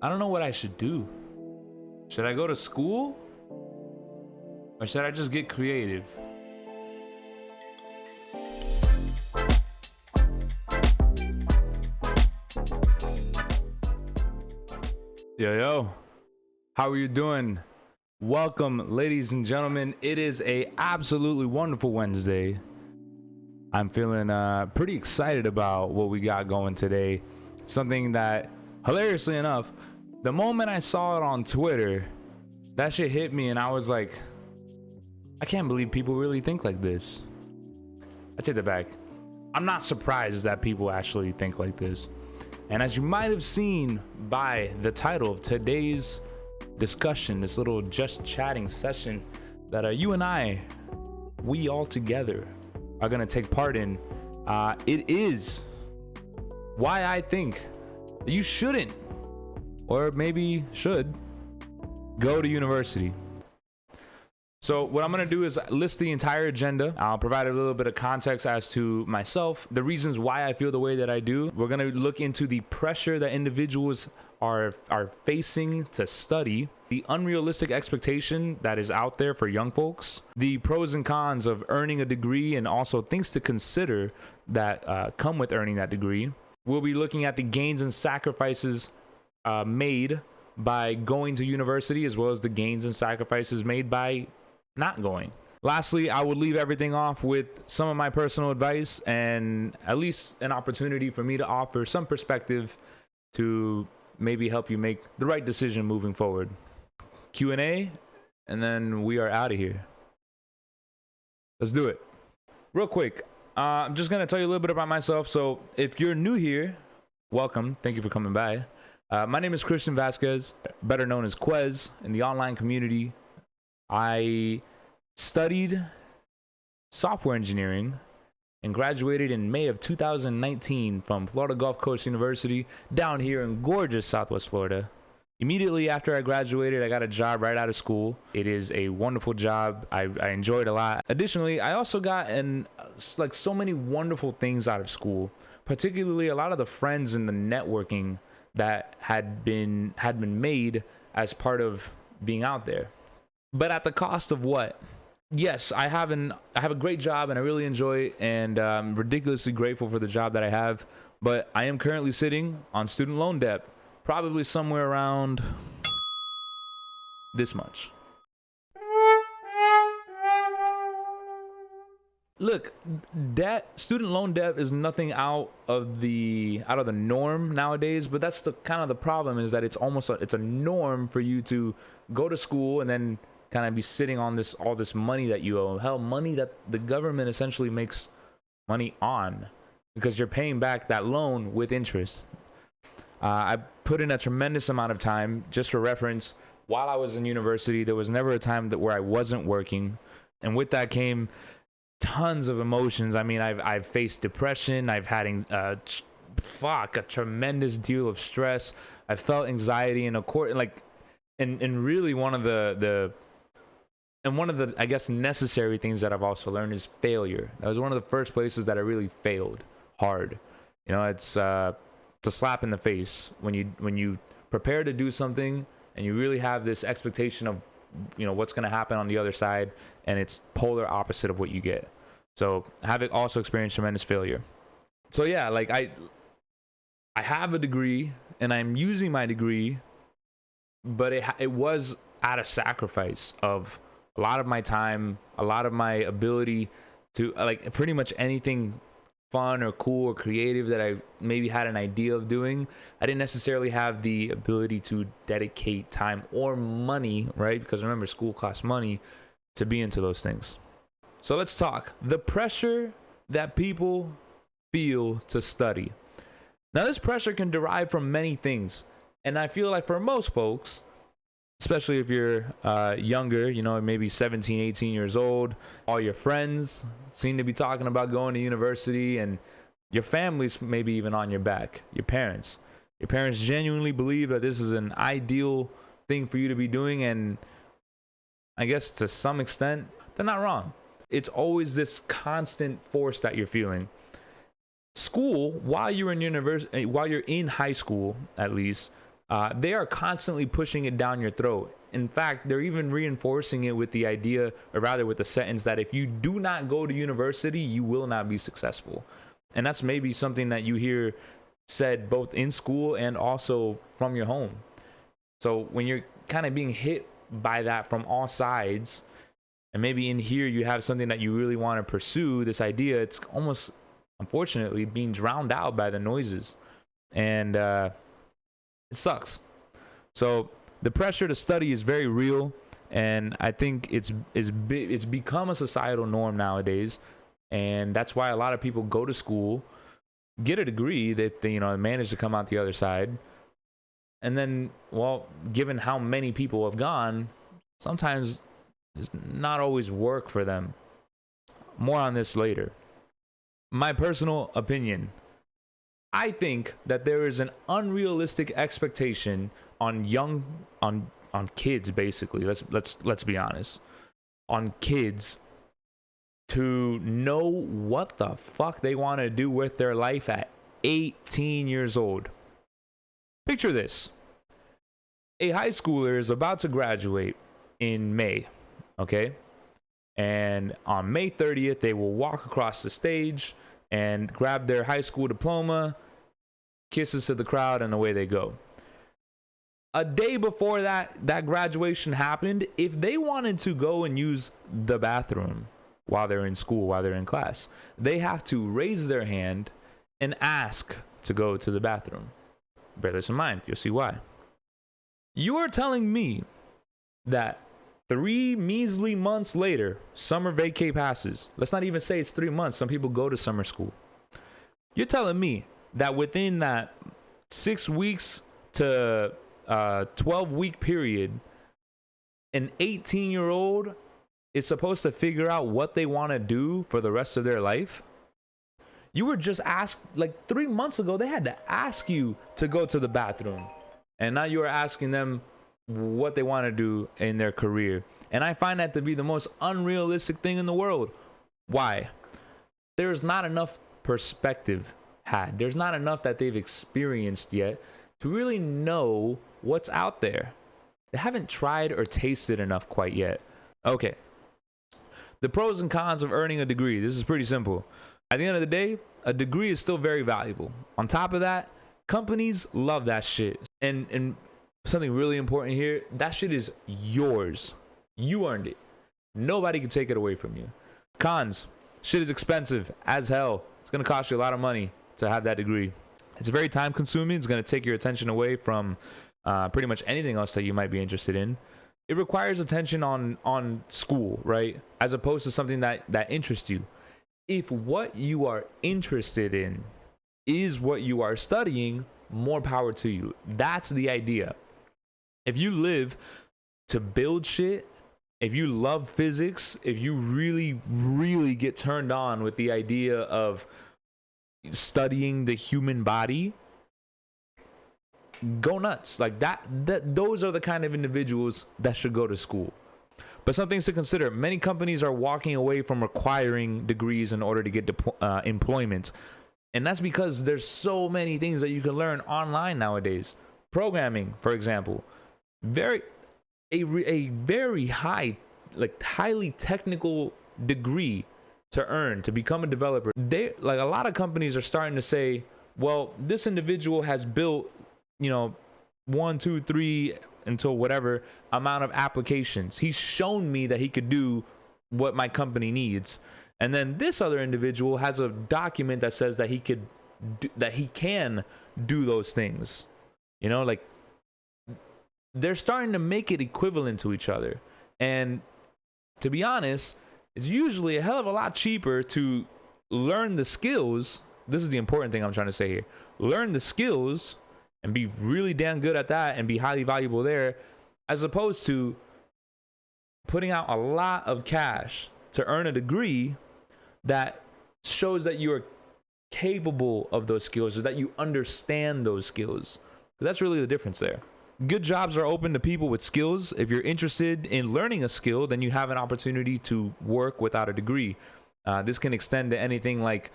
I don't know what I should do. Should I go to school? Or should I just get creative? Yo, how are you doing? Welcome, ladies and gentlemen. It is a absolutely wonderful Wednesday. I'm feeling pretty excited about what we got going today. Something that, hilariously enough, the moment I saw it on Twitter, that shit hit me and I was like, I can't believe people really think like this. I take that back. I'm not surprised that people actually think like this. And as you might have seen by the title of today's discussion, this little just chatting session that you and we all together are going to take part in, it is why I think that you shouldn't, or maybe should, go to university. So what I'm going to do is list the entire agenda. I'll provide a little bit of context as to myself, the reasons why I feel the way that I do. We're going to look into the pressure that individuals are facing to study, the unrealistic expectation that is out there for young folks, the pros and cons of earning a degree, and also things to consider that come with earning that degree. We'll be looking at the gains and sacrifices made by going to university, as well as the gains and sacrifices made by not going. Lastly, I will leave everything off with some of my personal advice and at least an opportunity for me to offer some perspective to maybe help you make the right decision moving forward. Q&A, and then we are out of here. Let's do it. Real quick, I'm just going to tell you a little bit about myself. So if you're new here, welcome. Thank you for coming by. My name is Christian Vasquez, better known as Quez in the online community. I studied software engineering and graduated in May of 2019 from Florida Gulf Coast University down here in gorgeous Southwest Florida. Immediately after I graduated, I got a job right out of school. It is a wonderful job. I enjoyed it a lot. Additionally, I also got so many wonderful things out of school, particularly a lot of the friends and the networking that had been made as part of being out there. But at the cost of what? Yes, I have a great job and I really enjoy it, and I'm ridiculously grateful for the job that I have. But I am currently sitting on student loan debt, probably somewhere around this much. Look, student loan debt is nothing out of the norm nowadays, but that's the kind of the problem, is that it's a norm for you to go to school and then kind of be sitting on all this money that you owe. Hell, money that the government essentially makes money on, because you're paying back that loan with interest. I put in a tremendous amount of time. Just for reference, while I was in university, there was never a time where I wasn't working, and with that came tons of emotions. I mean, I've faced depression. I've had a tremendous deal of stress. I felt anxiety, and and really one of the I guess necessary things that I've also learned is failure. That was one of the first places that I really failed hard. You know, it's a slap in the face when you prepare to do something and you really have this expectation of, you know, what's going to happen on the other side, and it's polar opposite of what you get. So I have also experienced tremendous failure. So yeah, like I have a degree and I'm using my degree, but it was at a sacrifice of a lot of my time, a lot of my ability to, like, pretty much anything fun or cool or creative that I maybe had an idea of doing. I didn't necessarily have the ability to dedicate time or money, right? Because remember, school costs money to be into those things. So let's talk the pressure that people feel to study. Now, this pressure can derive from many things, and I feel like for most folks, especially if you're younger, you know, maybe 17, 18 years old, all your friends seem to be talking about going to university, and your family's maybe even on your back. Your parents genuinely believe that this is an ideal thing for you to be doing, and I guess to some extent, they're not wrong. It's always this constant force that you're feeling. School, while you're in high school, at least, They are constantly pushing it down your throat. In fact, they're even reinforcing it with the idea, or rather with the sentence, that if you do not go to university, you will not be successful. And that's maybe something that you hear said both in school and also from your home. So when you're kind of being hit by that from all sides, and maybe in here you have something that you really want to pursue, this idea, it's almost, unfortunately, being drowned out by the noises. And it sucks. So the pressure to study is very real, and I think it's become a societal norm nowadays. And that's why a lot of people go to school, get a degree that they, manage to come out the other side. And then, well, given how many people have gone, sometimes it's not always work for them. More on this later. My personal opinion, I think that there is an unrealistic expectation on kids, basically. Let's be honest. On kids to know what the fuck they want to do with their life at 18 years old. Picture this. A high schooler is about to graduate in May, okay? And on May 30th, they will walk across the stage and grab their high school diploma, kisses to the crowd, and away they go. A day before that graduation happened, if they wanted to go and use the bathroom while they're in school, while they're in class, they have to raise their hand and ask to go to the bathroom. Bear this in mind. You'll see why. You are telling me that 3 measly months later, summer vacay passes. Let's not even say it's 3 months. Some people go to summer school. You're telling me that within that 6 weeks to 12-week period, an 18-year-old is supposed to figure out what they want to do for the rest of their life? You were just asked, like 3 months ago, they had to ask you to go to the bathroom. And now you are asking them what they want to do in their career. And I find that to be the most unrealistic thing in the world. Why? There's not enough perspective had. There's not enough that they've experienced yet to really know what's out there. They haven't tried or tasted enough quite yet. Okay. The pros and cons of earning a degree. This is pretty simple. At the end of the day, a degree is still very valuable. On top of that, companies love that shit. And something really important here, that shit is yours. You earned it. Nobody can take it away from you. Cons. Shit is expensive as hell. It's going to cost you a lot of money to have that degree. It's very time consuming. It's going to take your attention away from pretty much anything else that you might be interested in. It requires attention on school, right? As opposed to something that interests you. If what you are interested in is what you are studying, more power to you. That's the idea. If you live to build shit, if you love physics, if you really, really get turned on with the idea of studying the human body, go nuts. Like that those are the kind of individuals that should go to school. But some things to consider. Many companies are walking away from requiring degrees in order to get employment. And that's because there's so many things that you can learn online nowadays. Programming, for example. A very high, like highly technical degree to earn, to become a developer. Like a lot of companies are starting to say, well, this individual has built, 1, 2, 3 until whatever amount of applications. He's shown me that he could do what my company needs. And then this other individual has a document that says that he can do those things. Like they're starting to make it equivalent to each other. And to be honest, it's usually a hell of a lot cheaper to learn the skills. This is the important thing I'm trying to say here. Learn the skills and be really damn good at that and be highly valuable there, as opposed to putting out a lot of cash to earn a degree that shows that you're capable of those skills, or that you understand those skills. That's really the difference there. Good jobs are open to people with skills. If you're interested in learning a skill, then you have an opportunity to work without a degree. This can extend to anything like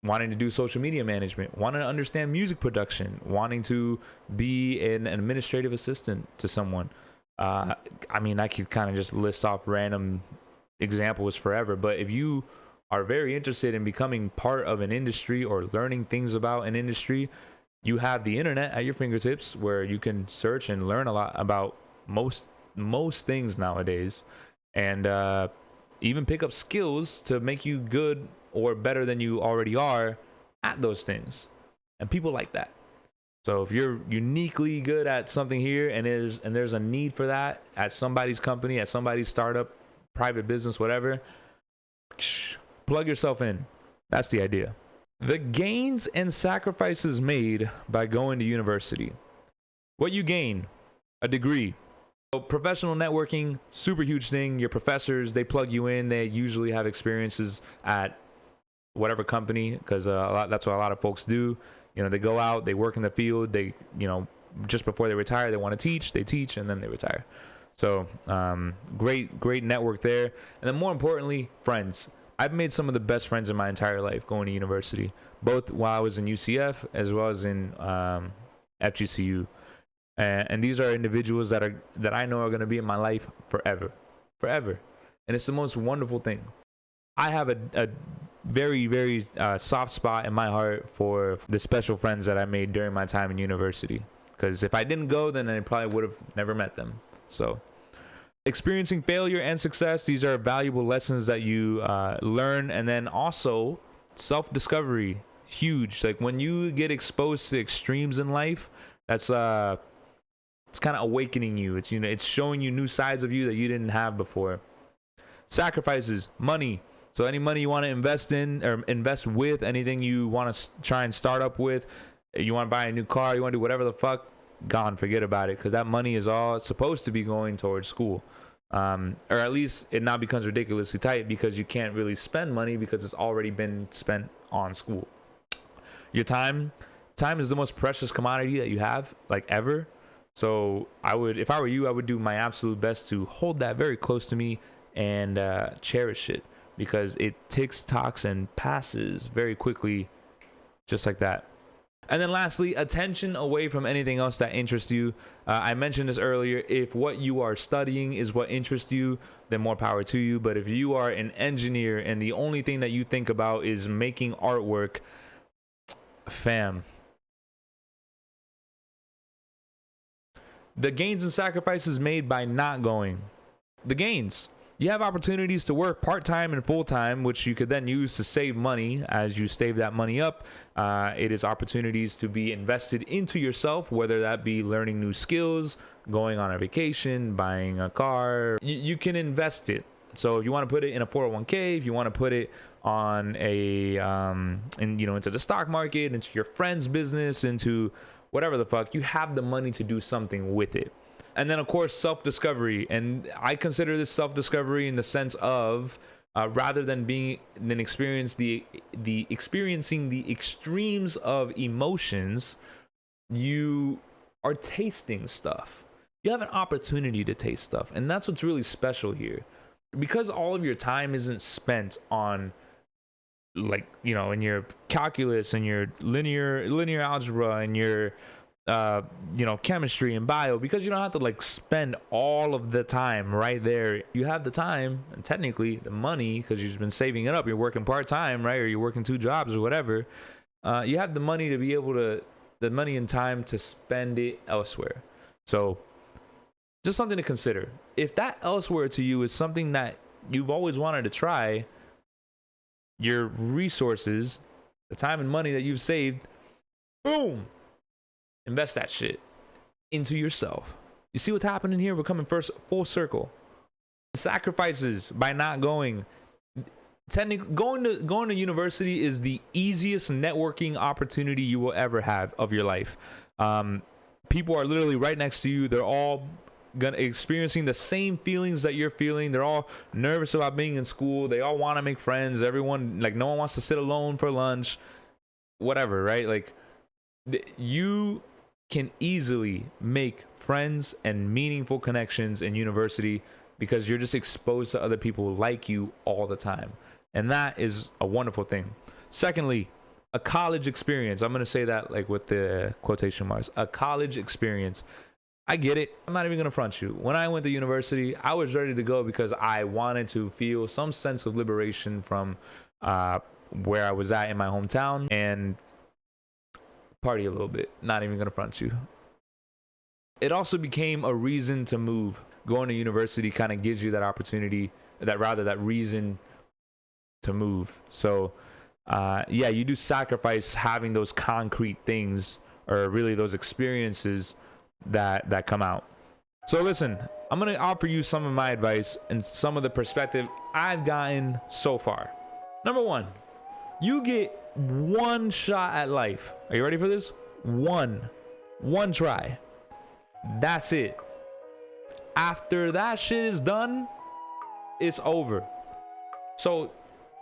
wanting to do social media management, wanting to understand music production, wanting to be an administrative assistant to someone. I mean, I could kind of just list off random examples forever, but if you are very interested in becoming part of an industry or learning things about an industry, you have the internet at your fingertips where you can search and learn a lot about most things nowadays, and even pick up skills to make you good or better than you already are at those things. And people like that. So if you're uniquely good at something here and there's a need for that at somebody's company, at somebody's startup, private business, whatever, plug yourself in. That's the idea. The gains and sacrifices made by going to university. What you gain: a degree. So professional networking, super huge thing. Your professors, they plug you in. They usually have experiences at whatever company, because that's what a lot of folks do. You know, they go out, they work in the field. They, you know, just before they retire, they want to teach. They teach, and then they retire. So great network there. And then more importantly, friends. I've made some of the best friends in my entire life going to university, both while I was in UCF as well as in FGCU. And these are individuals that I know are going to be in my life forever. And it's the most wonderful thing. I have a very, very soft spot in my heart for the special friends that I made during my time in university. Because if I didn't go, then I probably would have never met them. So experiencing failure and success, these are valuable lessons that you learn. And then also self-discovery, huge. Like when you get exposed to extremes in life, that's it's kind of awakening you. It's, you know, it's showing you new sides of you that you didn't have before. Sacrifices, money. So any money you want to invest in or invest with, anything you want to try and start up with, you want to buy a new car, you want to do whatever the fuck, gone, forget about it, because that money is all supposed to be going towards school. Or at least it now becomes ridiculously tight because you can't really spend money because it's already been spent on school. Your time is the most precious commodity that you have, like, ever. So if I were you, I would do my absolute best to hold that very close to me and cherish it, because it ticks, talks, and passes very quickly, just like that. And then lastly, attention away from anything else that interests you. I mentioned this earlier. If what you are studying is what interests you, then more power to you. But if you are an engineer and the only thing that you think about is making artwork, fam. The gains and sacrifices made by not going. The gains. You have opportunities to work part-time and full-time, which you could then use to save money. As you save that money up, it is opportunities to be invested into yourself, whether that be learning new skills, going on a vacation, buying a car. You can invest it. So if you want to put it in a 401k, if you want to put it on into the stock market, into your friend's business, into whatever the fuck, you have the money to do something with it. And then, of course, self-discovery. And I consider this self-discovery in the sense of rather than experiencing the extremes of emotions, you are tasting stuff. You have an opportunity to taste stuff. And that's what's really special here. Because all of your time isn't spent on, like, you know, in your calculus and your linear algebra and your chemistry and bio, because you don't have to like spend all of the time right there. You have the time and technically the money, because you've been saving it up. You're working part-time, right? Or you're working 2 jobs or whatever. You have the money to be able to, the money and time to spend it elsewhere. So just something to consider. If that elsewhere to you is something that you've always wanted to try, your resources, the time and money that you've saved, boom, invest that shit into yourself. You see what's happening here? We're coming full circle. Sacrifices by not going. Technically, going to university is the easiest networking opportunity you will ever have of your life. People are literally right next to you. They're all experiencing the same feelings that you're feeling. They're all nervous about being in school. They all want to make friends. Everyone, like, no one wants to sit alone for lunch, whatever, right? Like, you can easily make friends and meaningful connections in university because you're just exposed to other people like you all the time. And that is a wonderful thing. Secondly, a college experience. I'm going to say that like with the quotation marks, a college experience. I get it. I'm not even going to front you. When I went to university, I was ready to go because I wanted to feel some sense of liberation from where I was at in my hometown and party a little bit. Not even going to front you. It also became a reason to move. Going to university kind of gives you that opportunity, that reason to move. So yeah, you do sacrifice having those concrete things, or really those experiences that come out. So listen, I'm gonna offer you some of my advice and some of the perspective I've gotten so far. Number one, you get one shot at life. Are you ready for this? One try. That's it. After that shit is done, it's over. So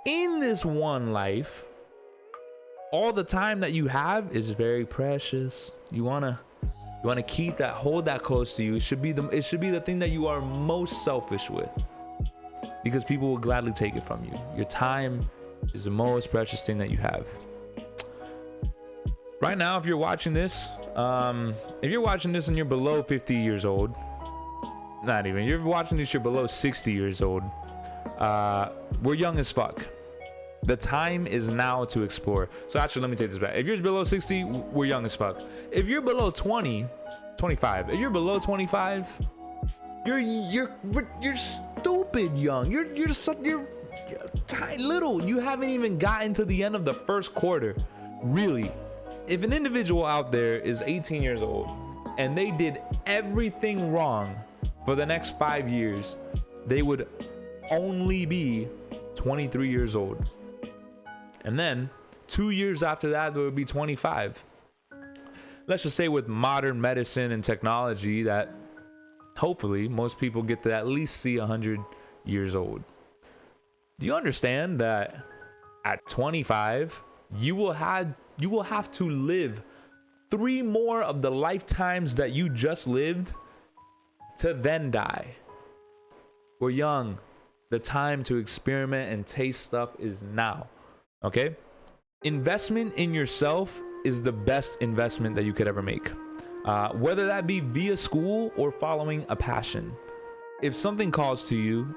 in this one life, all the time that you have is very precious. You wanna keep that, hold that close to you. It should be the thing that you are most selfish with, because people will gladly take it from you. Your time is the most precious thing that you have. Right now, if you're watching this and you're below 50 years old, not even, you're watching this, you're below 60 years old, we're young as fuck. The time is now to explore. So actually, let me take this back. If you're below 60, we're young as fuck. If you're below 25, if you're below 25, you're stupid young. You're tiny little. You haven't even gotten to the end of the first quarter. Really. If an individual out there is 18 years old and they did everything wrong for the next 5 years, they would only be 23 years old. And then 2 years after that, they would be 25. Let's just say with modern medicine and technology that hopefully most people get to at least see 100 years old. Do you understand that at 25, you will have to live 3 more of the lifetimes that you just lived to then die? We're young. The time to experiment and taste stuff is now. Okay? Investment in yourself is the best investment that you could ever make. Whether that be via school or following a passion. If something calls to you,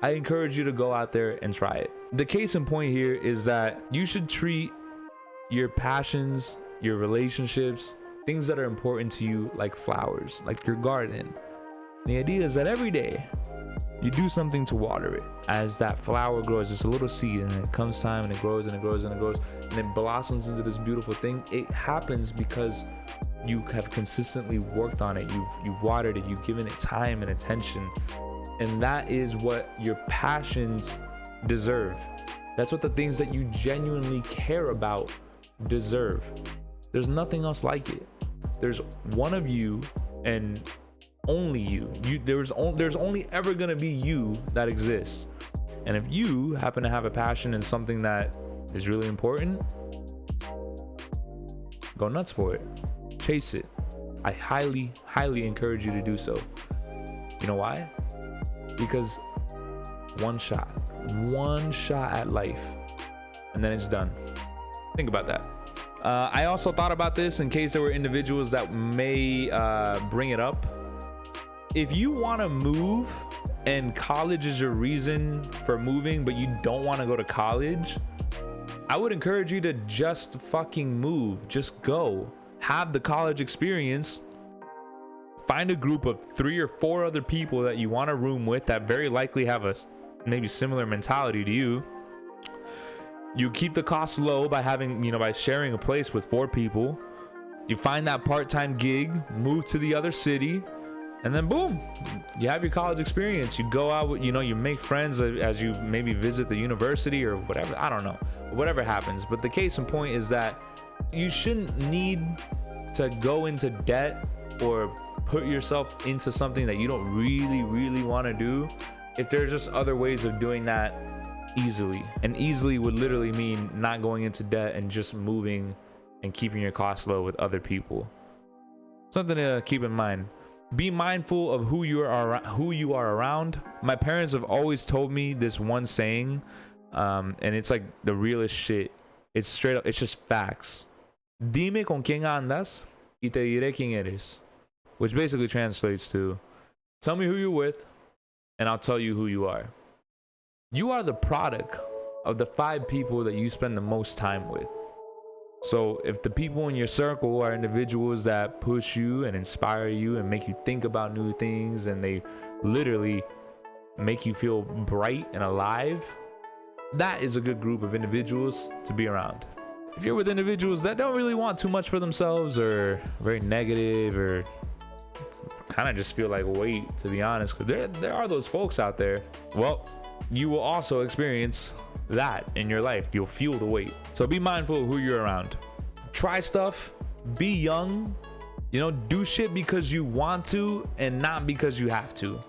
I encourage you to go out there and try it. The case in point here is that you should treat your passions, your relationships, things that are important to you like flowers, like your garden. The idea is that every day you do something to water it. As that flower grows, it's a little seed, and it comes time and it grows and it grows and it grows and it blossoms into this beautiful thing. It happens because you have consistently worked on it. You've watered it. You've given it time and attention. And that is what your passions deserve. That's what the things that you genuinely care about deserve. There's nothing else like it. There's one of you and only you. There's only ever gonna be you that exists. And if you happen to have a passion in something that is really important, go nuts for it. Chase it. I highly encourage you to do so. You know why? Because one shot at life, and then it's done. Think about that. I also thought about this in case there were individuals that may bring it up. If you want to move and college is your reason for moving, but you don't want to go to college, I would encourage you to just fucking move. Just go. Have the college experience. Find a group of 3 or 4 other people that you want to room with that very likely have a maybe similar mentality to you. You keep the cost low by by sharing a place with 4 people. You find that part-time gig, move to the other city, and then boom, you have your college experience. You go out, you make friends as you maybe visit the university or whatever. I don't know, whatever happens. But the case in point is that you shouldn't need to go into debt or put yourself into something that you don't really want to do if there's just other ways of doing that easily. And easily would literally mean not going into debt and just moving and keeping your costs low with other people. Something to keep in mind. Be mindful of who you are around. My parents have always told me this one saying, and it's like the realest shit. It's straight up, it's just facts. Dime con quién andas y te diré quién eres. Which basically translates to, tell me who you're with and I'll tell you who you are. You are the product of the 5 people that you spend the most time with. So if the people in your circle are individuals that push you and inspire you and make you think about new things, and they literally make you feel bright and alive, that is a good group of individuals to be around. If you're with individuals that don't really want too much for themselves, or very negative, or kind of just feel like weight, to be honest, because there are those folks out there, well, you will also experience that in your life. You'll feel the weight. So be mindful of who you're around. Try stuff, be young, you know, do shit because you want to and not because you have to.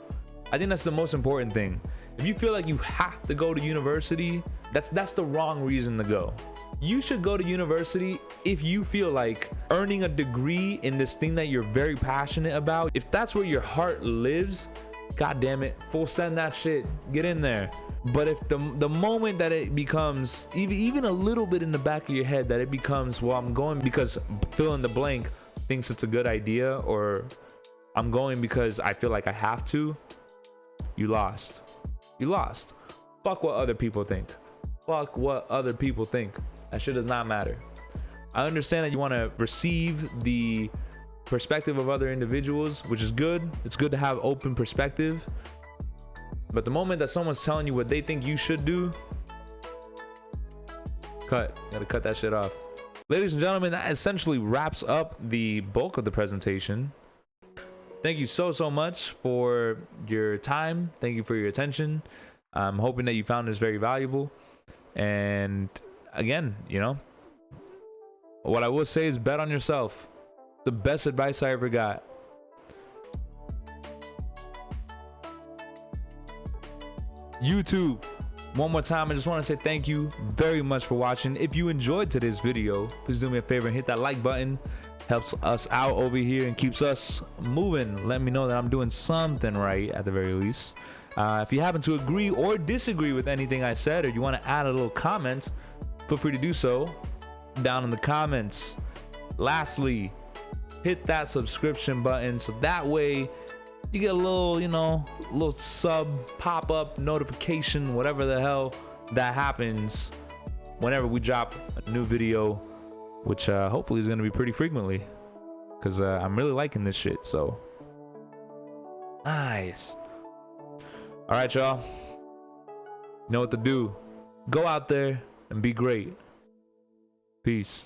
I think that's the most important thing. If you feel like you have to go to university, that's the wrong reason to go. You should go to university if you feel like earning a degree in this thing that you're very passionate about. If that's where your heart lives, god damn it, full send that shit, get in there. But if the moment that it becomes even a little bit in the back of your head that it becomes, well, I'm going because fill in the blank thinks it's a good idea, or I'm going because I feel like I have to, you lost. Fuck what other people think. That shit does not matter. I understand that you want to receive the perspective of other individuals, which is good. It's good to have open perspective. But the moment that someone's telling you what they think you should do, you gotta cut that shit off. Ladies and gentlemen, that essentially wraps up the bulk of the presentation. Thank you so much for your time. Thank you for your attention. I'm hoping that you found this very valuable. And again, you know, what I will say is bet on yourself. The best advice I ever got. YouTube, one more time, I just want to say thank you very much for watching. If you enjoyed today's video, please do me a favor and hit that like button. Helps us out over here and keeps us moving. Let me know that I'm doing something right at the very least. If you happen to agree or disagree with anything I said, or you want to add a little comment, feel free to do so down in the comments. Lastly, hit that subscription button so that way you get a little, you know, little sub pop-up notification, whatever the hell that happens whenever we drop a new video, which hopefully is going to be pretty frequently, because I'm really liking this shit. So nice. All right, y'all, you know what to do. Go out there and be great. Peace.